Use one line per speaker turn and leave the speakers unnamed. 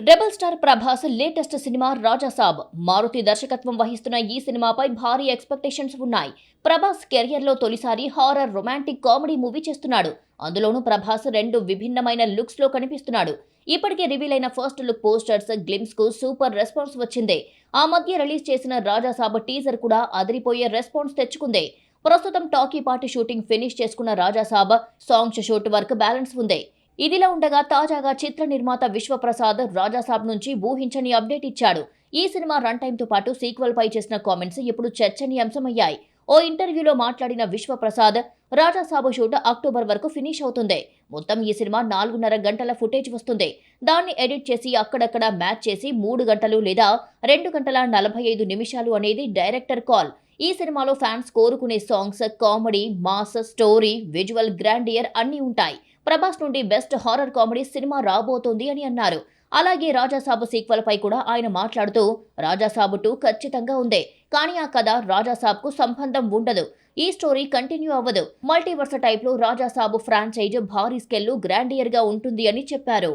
Rebel star Prabhas latest cinema Rajasaab. Maruthi దర్శకత్వం వహిస్తున్న ఈ సినిమాపై భారీ ఎక్స్పెక్టేషన్స్ ఉన్నాయి. ప్రభాస్ కెరియర్లో తొలిసారి హారర్ రొమాంటిక్ కామెడీ మూవీ చేస్తున్నాడు. అందులోనూ ప్రభాస్ రెండు విభిన్నమైన లుక్స్ లో కనిపిస్తున్నాడు. ఇప్పటికే రివీల్ అయిన ఫస్ట్ లుక్ పోస్టర్స్, గ్లిమ్స్ కు సూపర్ రెస్పాన్స్ వచ్చింది. ఆ మధ్య రిలీజ్ చేసిన రాజాసాబ్ టీజర్ కూడా అదిరిపోయే రెస్పాన్స్ తెచ్చుకుంది. ప్రస్తుతం టాకీ పార్టీ షూటింగ్ ఫినిష్ చేసుకున్న Rajasaab songs shoot work balance ఉంది. ఇదిలా ఉండగా తాజాగా చిత్ర నిర్మాత విశ్వప్రసాద్ రాజాసాబ్ నుంచి ఊహించని అప్డేట్ ఇచ్చాడు. ఈ సినిమా రన్ టైమ్ తో పాటు సీక్వెల్ పై చేసిన కామెంట్స్ ఇప్పుడు చర్చనీయాంశమయ్యాయి. ఓ ఇంటర్వ్యూలో మాట్లాడిన విశ్వప్రసాద్, రాజాసాబ్ షూట్ అక్టోబర్ వరకు ఫినిష్ అవుతుంది. మొత్తం ఈ సినిమా 4.5 గంటల ఫుటేజ్ వస్తుంది. దాన్ని ఎడిట్ చేసి అక్కడక్కడ మ్యాచ్ చేసి 3 గంటలు లేదా 2 గంటల 45 నిమిషాలు అనేది డైరెక్టర్ కాల్. ఈ సినిమాలో ఫ్యాన్స్ కోరుకునే songs, comedy, mass, story, visual grandeur అన్నీ ఉంటాయి. ప్రభాస్ నుండి బెస్ట్ హారర్ కామెడీ సినిమా రాబోతోంది అని అన్నారు. అలాగే రాజాసాబ్ సీక్వెల్ పై కూడా ఆయన మాట్లాడుతూ, రాజాసాబ్ 2 ఖచ్చితంగా ఉంది. కానీ ఆ కథ రాజాసాబ్ కు సంబంధం ఉండదు. ఈ స్టోరీ కంటిన్యూ అవ్వదు. మల్టీవర్స్ టైప్ లో రాజాసాబ్ ఫ్రాంచైజ్ భారీ స్కేల్ గ్రాండియర్ గా ఉంటుంది అని చెప్పారు.